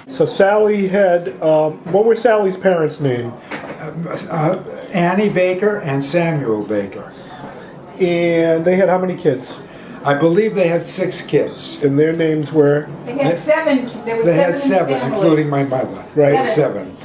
So Sally had, what were Sally's parents' name? Annie Baker and Samuel Baker. And they had how many kids? I believe they had 6 kids. And their names were? They had 7. There were They 7 had in 7, the family. including my mother. Right. There were 7.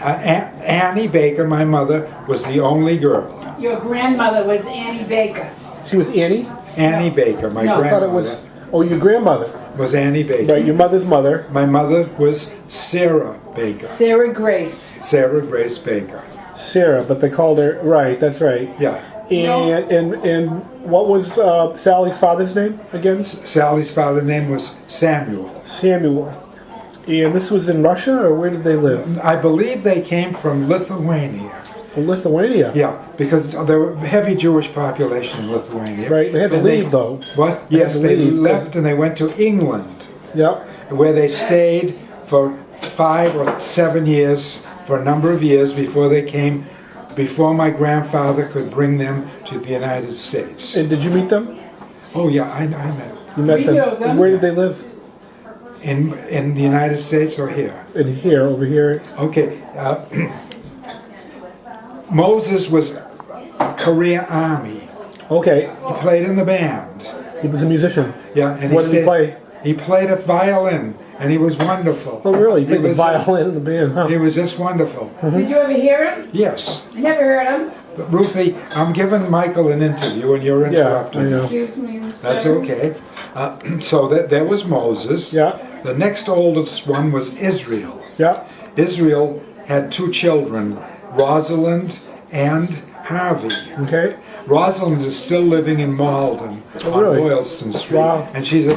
Annie Baker, my mother, was the only girl. Your grandmother was Annie Baker. She was Annie? Annie Baker, my No. I thought grandmother, it was, oh, your grandmother. was Annie Baker. Right, your mother's mother. My mother was Sarah Baker. Sarah Grace. Sarah Grace Baker. Sarah, but they called her, right, that's right. Yeah. And what was Sally's father's name again? Sally's father's name was Samuel. Samuel. And this was in Russia, or where did they live? I believe they came from Lithuania. Lithuania. Yeah, because there were heavy Jewish population in Lithuania. Right, they had to And leave though. What? They had Yes, to they leave, left and they went to England, Yep. where they stayed for 5 or 7 years, for a number of years before they came, before my grandfather could bring them to the United States. And did you meet them? Oh yeah, I met You met We them. know them. Where did they live? in the United States or here. In here, over here. Okay, Moses was Korean Army. Okay, He played in the band. he was a musician. Yeah, and What did he play? He played a violin, and he was wonderful. Oh, really? He played the was- violin in the band, huh? He was just wonderful. Did you ever hear him? Yes. I never heard him. But Ruthie, I'm giving Michael an interview, and you're Yeah, interrupting. I know. Excuse me. That's sir. okay. So there was Moses. Yeah, The next oldest one was Israel. yeah. Israel had 2 children, Rosalind and Harvey. Okay. Rosalind is still living in Malden on really? Boylston Street. Wow. And she's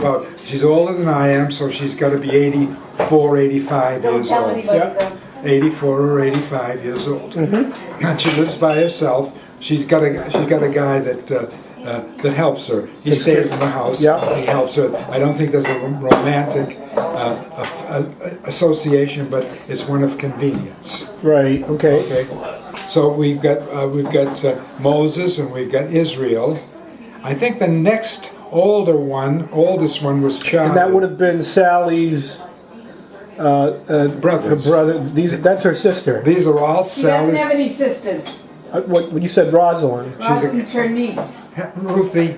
older than I am, so she's got to be 84, 85 Don't years tell old. anybody Yeah. though. 84 or 85 years old. And she lives by herself. She's got a guy that helps her. He Takes stays care- in the house. Yeah. He helps her. I don't think there's a romantic association, but it's one of convenience. Right, okay. Okay. So we've got Moses and we've got Israel. I think the next oldest one was Charlie. And that would have been Sally's her Brothers. brother. That's her sister. These are all She doesn't Sally. have any sisters. What when you said Rosalind? Rosalind's her niece. Ruthie,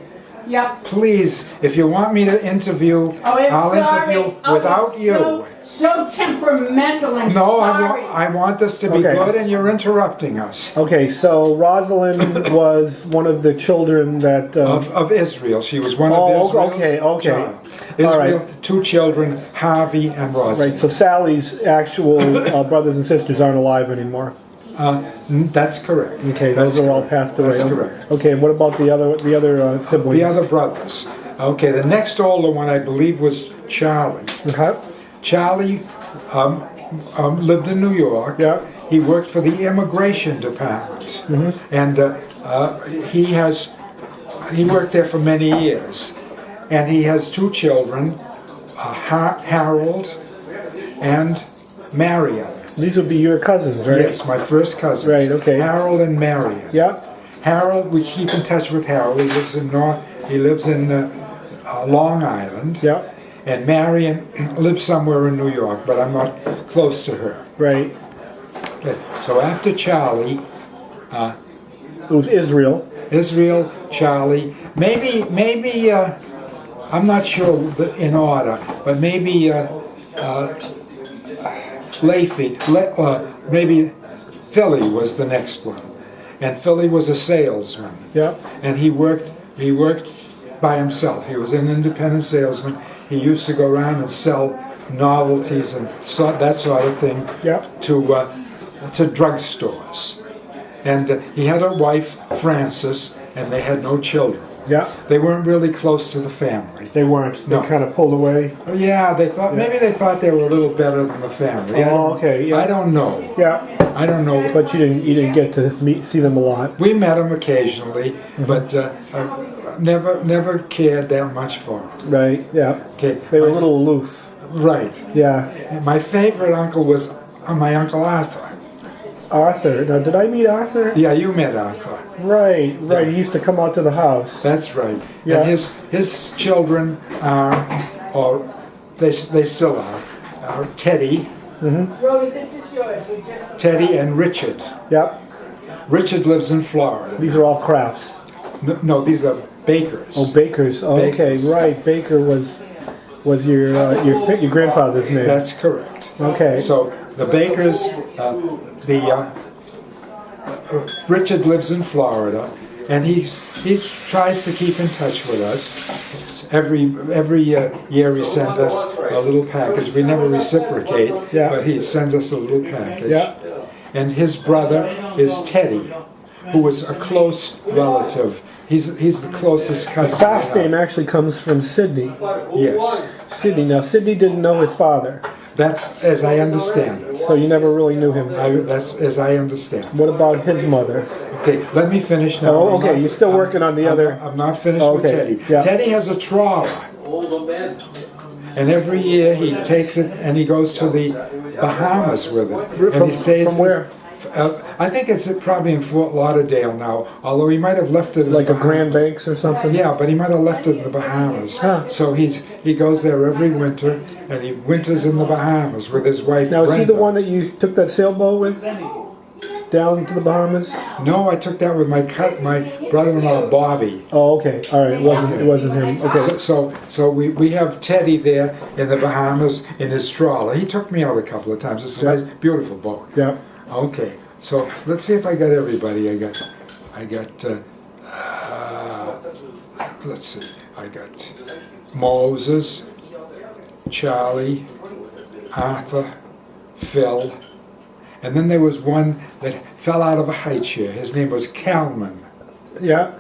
Yep. please, if you want me to interview, Oh, I'm I'll sorry. interview Oh, without it's you. So temperamental. I'm No, sorry. I want this to be Okay. good, and you're interrupting us. Okay, so Rosalind was one of the children that. Of Israel, she was one Oh, of Israel's okay. child. All right. Israel, 2 children, Harvey and Right, Rosalind. so Sally's actual brothers and sisters aren't alive anymore. That's correct. Okay, those That's are all correct. passed away. That's correct. Okay, what about the other siblings? The other brothers. Okay, the next older one I believe was Charlie. Okay. Charlie lived in New York. Yeah. He worked for the immigration department, and he worked there for many years. And he has 2 children, Harold and Marion. These would be your cousins, right? Yes, my first cousins. Right, okay. Harold and Marion. Yeah. Harold, we keep in touch with Harold. He lives in Long Island. Yeah. And Marion lives somewhere in New York, but I'm not close to her. Right. Okay. So after Charlie, It was Israel. Israel, Charlie, maybe I'm not sure in order, but maybe maybe Philly was the next one, and Philly was a salesman. Yeah. And he worked by himself. He was an independent salesman. He used to go around and sell novelties and that sort of thing Yeah. to drugstores. And he had a wife, Frances, and they had no children. Yeah. They weren't really close to the family. They weren't. They No. kind of pulled away. Yeah, maybe they thought they were a little better than the family. Oh, okay, yeah. I don't know. Yeah. I don't know. But you didn't get to see them a lot. We met them occasionally, but never cared that much for them. Right. Yeah. Okay. They were a little aloof. Right. Yeah. My favorite uncle was my Uncle Arthur. Arthur. Now, did I meet Arthur? Yeah, you met Arthur. Right. Right. He used to come out to the house. That's right. Yeah. And his children are, or they still are, Teddy, Rhoda, this is yours. We just- Teddy and Richard. Yep. Richard lives in Florida. These are all Crafts. No, these are Bakers. Oh, Bakers. Oh, okay, Bakers. right. Baker was your grandfather's name. That's correct. Okay. So the Bakers, Richard lives in Florida, and he tries to keep in touch with us. Every year he sends us a little package. We never reciprocate, Yeah. but he sends us a little package. Yeah. And his brother is Teddy, who is a close relative. He's the closest cousin. Kraft's name actually comes from Sydney. Yes, Sydney. Now, Sydney didn't know his father, that's as I understand it. so you never really knew him. That's as I understand. What about his mother? Okay, let me finish now. Oh, okay, you're still working on the other. I'm not finished with Okay, Teddy. yeah. Teddy has a trawler. And every year he takes it and he goes to the Bahamas with it. And he stays From where? I think it's probably in Fort Lauderdale now, although he might have left it in Like the a Grand Bahamas. Banks or something? Yeah, but he might have left it in the Bahamas. Huh. So he goes there every winter, and he winters in the Bahamas with his wife. Now, is he the Brenda. one that you took that sailboat with? Down to the Bahamas? No, I took that with my brother-in-law Bobby. Oh, okay. All right. It wasn't him. Okay. So we have Teddy there in the Bahamas in his trawler. He took me out a couple of times. It's a Yeah. nice, beautiful boat. Yeah. Okay, so let's see if I got everybody. I got. Let's see. I got Moses, Charlie, Arthur, Phil, and then there was one that fell out of a high chair. His name was Calman, Yeah.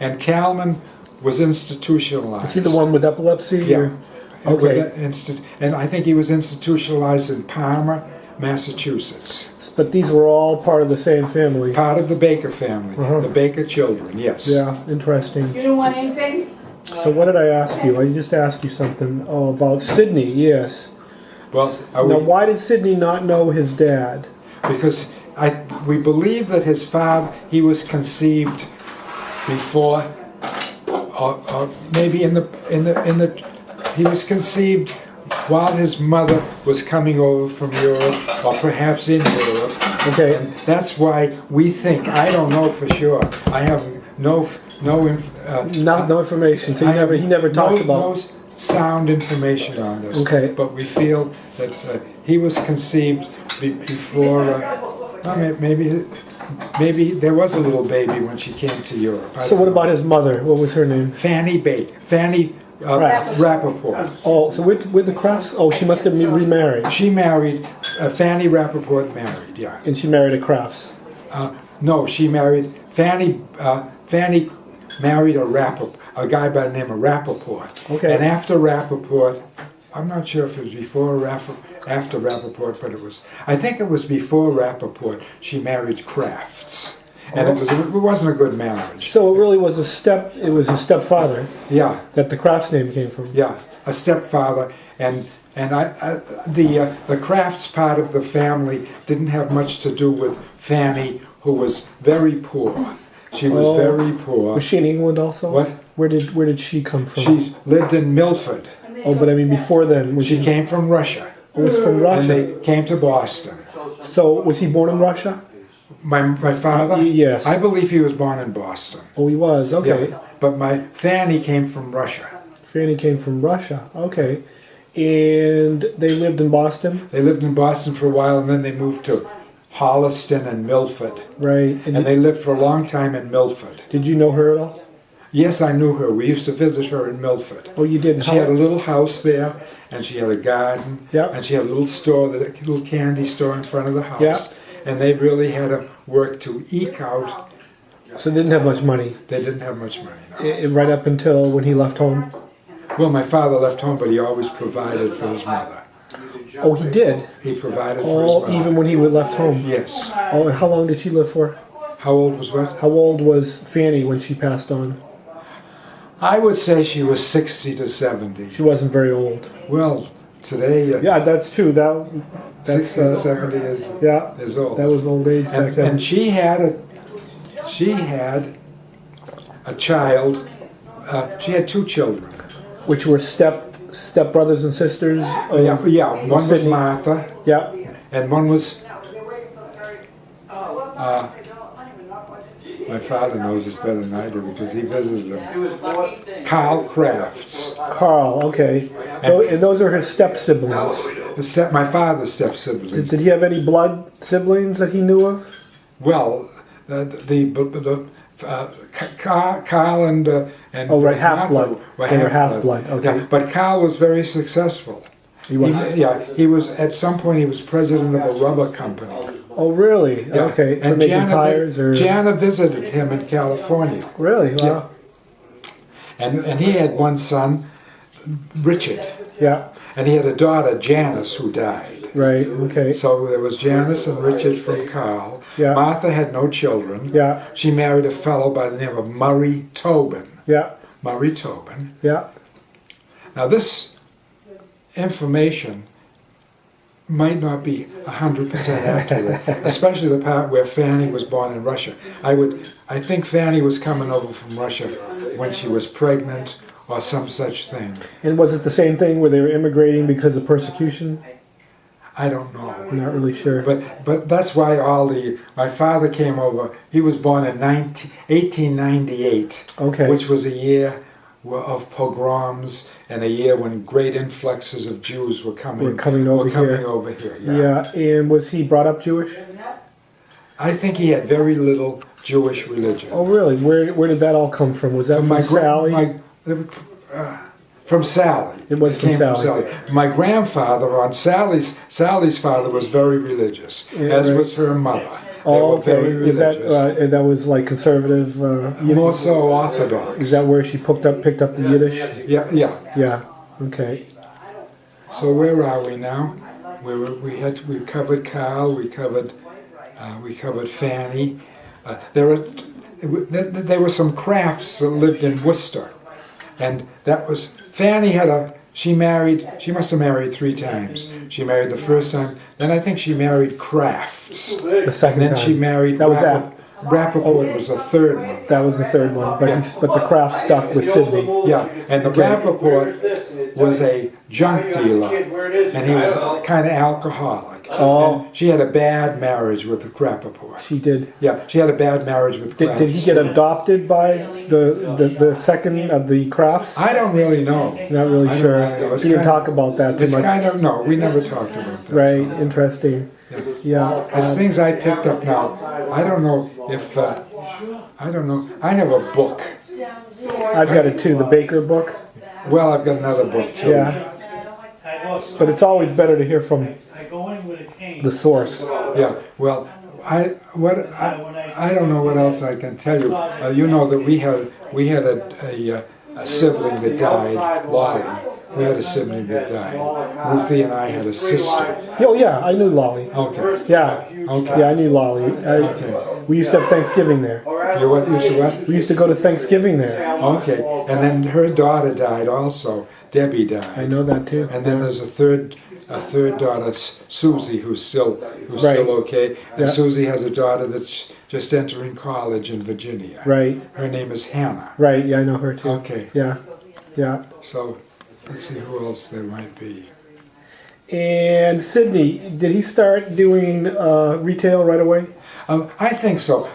and Calman was institutionalized. Is he the one with epilepsy? Yeah. or- Okay. And I think he was institutionalized in Parma, Massachusetts. But these were all part of the same family. Part of the Baker family, Uh-huh. the Baker children, yes. Yeah. Interesting. You don't want anything? So what did I ask you? I just asked you something. Oh, about Sydney. Yes. Well, Now, why did Sydney not know his dad? because we believe that his father, he was conceived before, or maybe he was conceived while his mother was coming over from Europe, or perhaps in Europe. Okay. And that's why we think, I don't know for sure, I have no No information. So he never talked about. no sound information on this. Okay. But we feel that he was conceived before. Maybe there was a little baby when she came to Europe. I So don't what know. about his mother? What was her name? Fanny Crafts. Rappaport? Oh, so with the Crafts? Oh, she must have remarried, She married Fanny Rappaport. Married, yeah. and she married a Crafts. No, she married Fanny. Fanny married a guy by the name of Rappaport. Okay. And after Rappaport, I'm not sure if it was before or after Rappaport, but I think it was before Rappaport. She married Crafts, and it wasn't a good marriage. So it really was it was a stepfather Yeah, that the Crafts name came from. yeah, a stepfather, and the Crafts part of the family didn't have much to do with Fanny, who was very poor. She was Oh. very poor. Was she in England also? What? Where did she come from? She lived in Milford. Oh, but I mean before then, was She she came from Russia, was from and Russia? they came to Boston. So was he born in Russia? My father? Yes. I believe he was born in Boston. Oh, he was. Okay. Yeah. But my Fanny came from Russia. Fanny came from Russia. Okay. And they lived in Boston, They lived in Boston for a while, and then they moved to Holliston and Milford. right? And they lived for a long time in Milford. Did you know her at all? Yes, I knew her. We used to visit her in Milford. Oh, you did. She had a little house there, and she had a garden, Yeah. and she had a little store, a little candy store in front of the house. And they really had to work to eke out. So they didn't have much money. They didn't have much money. No. Right up until when he left home. Well, my father left home, but he always provided for his mother. Oh, he did. He provided for his Oh, mother. even when he left home. Yes. Oh, and how long did she live for? How old was what? How old was Fanny when she passed on? I would say she was 60 to 70. She wasn't very old. Well, today, Yeah, that's true. That's 60 to 70 yeah. is old. That was old age back then. And she had a child. She had two children. Which were stepbrothers and sisters? Yeah. One was Sydney? Martha, Yeah. and one was. My father knows this better than I do because he visited him. Carl Crafts. Carl. Okay. And those are his step siblings. My father's step siblings. Did he have any blood siblings that he knew of? Well, Carl and Oh, right, half-blood. Martha were They were half-blood. half-blood, okay. Yeah, but Carl was very successful. He was. He was at some point he was president of a rubber company. Oh, really? Yeah. Okay. For And making tires or? Jana visited him in California. Really? Wow. And he had one son, Richard, Yeah. and he had a daughter, Janice, who died. Right. Okay. So there was Janice and Richard from Carl. Yeah. Martha had no children. Yeah. She married a fellow by the name of Murray Tobin. Yeah. Murray Tobin. Yeah. Now this information might not be 100% accurate, especially the part where Fanny was born in Russia. I think Fanny was coming over from Russia when she was pregnant or some such thing. And was it the same thing where they were immigrating because of persecution? I don't know. I'm not really sure. But that's why my father came over. He was born in 1898, Okay. which was a year of pogroms and a year when great influxes of Jews were coming over here. Yeah. And was he brought up Jewish? I think he had very little Jewish religion. Oh, really? Where did that all come from? Was that from Sally? From Sally. It was from Sally. My grandfather on Sally's father was very religious, Yeah, as right. was her mother. They Oh, were very okay. Is that religious. that was like conservative? More so Orthodox. Is that where she picked up the Yiddish? Yeah. Yeah. Okay. So where are we now? We covered Carl. We covered Fanny. There were some Crafts that lived in Worcester, and that was Fanny she must have married 3 times. She married the first time, then I think she married Crafts. The second And then time. she married That was Rappaport was the third one. That was the third one, but the Kraft stuck with Sydney. Yeah, and the Rappaport was a junk dealer, and he was kind of alcoholic. Oh. And she had a bad marriage with the Rappaport. She did. Yeah, she had a bad marriage with Crafts. Did he get adopted by the second of the Crafts? I don't really know. Not really I don't sure. really know. It's He didn't kinda- talk about that too It's much. kind of, no, we never talked about that. Right. so. Interesting. Yeah. It's things I picked up now. I don't know if, I don't know. I have a book. I've got it too. The Baker book. Well, I've got another book too. Yeah. But it's always better to hear from the source. Yeah. Well, I don't know what else I can tell you. You know that we had a sibling that died, Lottie. We had a sibling that died. Ruthie and I had a sister. Oh yeah, I knew Lolly. Okay. Yeah. Okay. Yeah, I knew Lolly. Okay. We used to have Thanksgiving there. You what? You should what? We used to go to Thanksgiving there. Okay. And then her daughter died also. Debbie died. I know that too. And then there's a third daughter, Susie, who's still Right. okay. And Yeah. Susie has a daughter that's just entering college in Virginia. Right. Her name is Hannah. Right. Yeah, I know her too. Okay. Yeah. Yeah. So let's see who else there might be. And Sydney, did he start doing retail right away? I think so.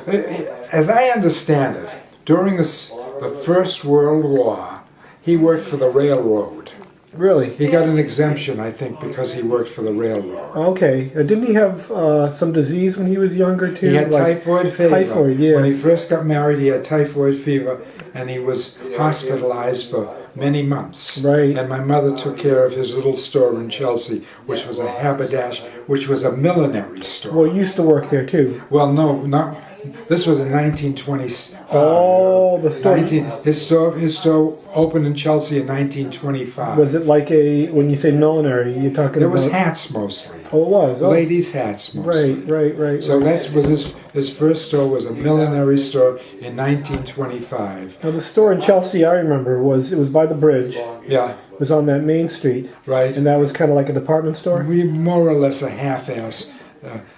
As I understand it, during the First World War, he worked for the railroad. Really? He got an exemption, I think, because he worked for the railroad. Okay. Didn't he have some disease when he was younger too? He had typhoid fever. Typhoid, yeah. When he first got married, he had typhoid fever, and he was hospitalized for many months. Right. And my mother took care of his little store in Chelsea, which was a haberdasher, which was a millinery store. Well, you used to work there too. Well, no, not. This was in 1925. Oh, the store. His store opened in Chelsea in 1925. Was it like when you say millinery, you're talking It about? was hats mostly. Oh, it was. Oh. Ladies' hats mostly. Right. So that was his first store was a millinery store in 1925. Now the store in Chelsea, I remember, was by the bridge. Yeah, It was on that main street, right. and that was kind of like a department store. We more or less a half-ass.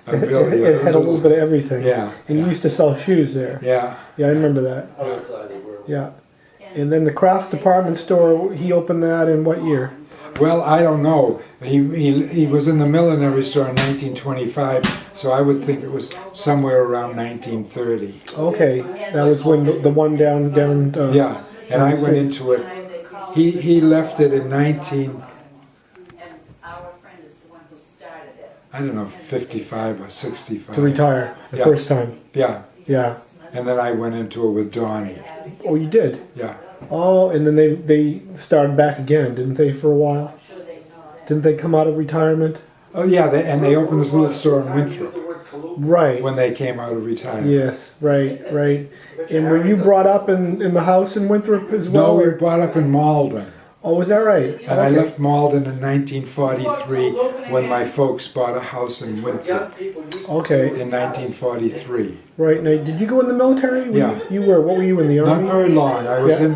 Really, It had a little bit of everything. Yeah. And you used to sell shoes there. Yeah. Yeah, I remember that. Yeah. And then the Crafts department store, he opened that in what year? Well, I don't know. He was in the millinery store in 1925, so I would think it was somewhere around 1930. Okay, that was when the one down. Yeah, and I went into it. He left it in 55 or 65. To retire the Yeah. first time. Yeah, Yeah. and then I went into it with Donnie. Oh, you did. Yeah. Oh, and then they started back again, didn't they, for a while? Didn't they come out of retirement? Oh yeah, they opened this little store in Winthrop Right. when they came out of retirement. Yes. Right. Right. And were you brought up in the house in Winthrop as well? No, we were or- brought up in Malden. Oh, was that right? And I Okay. left Malden in 1943 when my folks bought a house in Winthrop Okay. in 1943. Right. Now, did you go in the military? Yeah. You were. What were you in the Not army? very long. I was Yeah.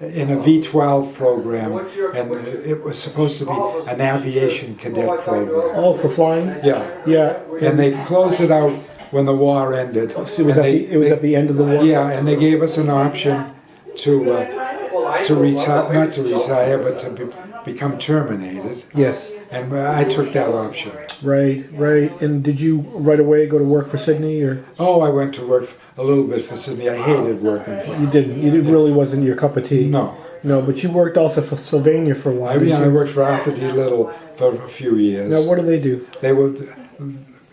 in a V-12 program, and it was supposed to be an aviation cadet program. Oh, for flying. Yeah, Yeah. and they closed it out when the war ended. So it was And at the end of the war. Yeah, and they gave us an option to retire, not to retire, but to become terminated. Yes. And I took that option. Right. Right. And did you right away go to work for Sydney, or Oh, I went to work a little bit for Sydney. I hated working for you didn't? You really wasn't your cup of tea. No. No, but you worked also for Sylvania for a while. I didn't mean, I you? worked for Arthur D. Little for a few years. Now, what do they do? They were,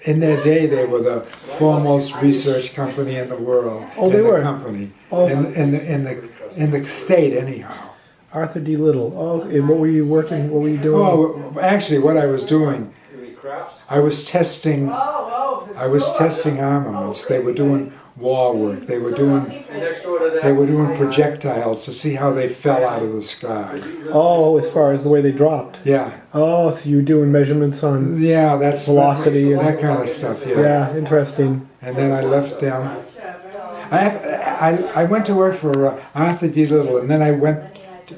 in their day, they were the foremost research company in the world. Oh, they in were? the company. Oh. In the state, anyhow. Arthur D. Little. Oh, and what were you working? What were you doing? Oh, actually, what I was doing, I was testing armaments. They were doing war work. They were doing projectiles to see how they fell out of the sky. Oh, as far as the way they dropped. Yeah, Oh, so you were doing measurements on. yeah, that's Velocity and- that kind of stuff. Yeah. Yeah, interesting. And then I left them. I went to work for Arthur D. Little, and then I went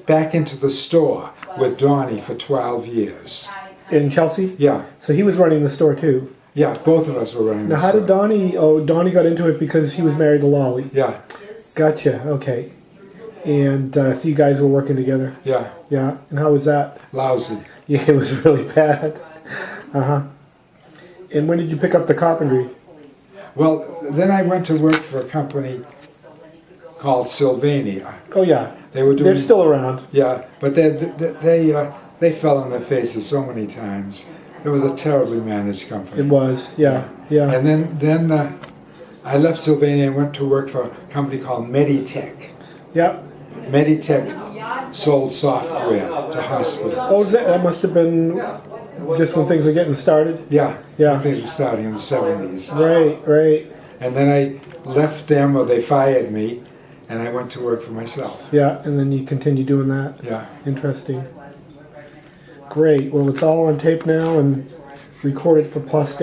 back into the store with Donnie for 12 years. In Chelsea? Yeah, So he was running the store too. yeah, both of us were running the Now, how store. did Donnie? Oh, Donnie got into it because he was married to Lolly. Yeah, Gotcha. Okay. And so you guys were working together. yeah, Yeah. And how was that? lousy. Yeah, it was really bad. And when did you pick up the carpentry? Well, then I went to work for a company called Sylvania. Oh yeah, They were they're doing, still around. yeah, but they fell on their faces so many times. It was a terribly managed It company. was. Yeah. Yeah. And then I left Sylvania and went to work for a company called Meditech. Yeah. Meditech sold software to hospitals. Oh, that must have been just when things were getting started. Yeah, Yeah. things were starting in the 70s. Right. Right. And then I left them, or they fired me, and I went to work for myself. Yeah. And then you continue doing that. Yeah. Interesting. Great. Well, it's all on tape now and recorded for posterity.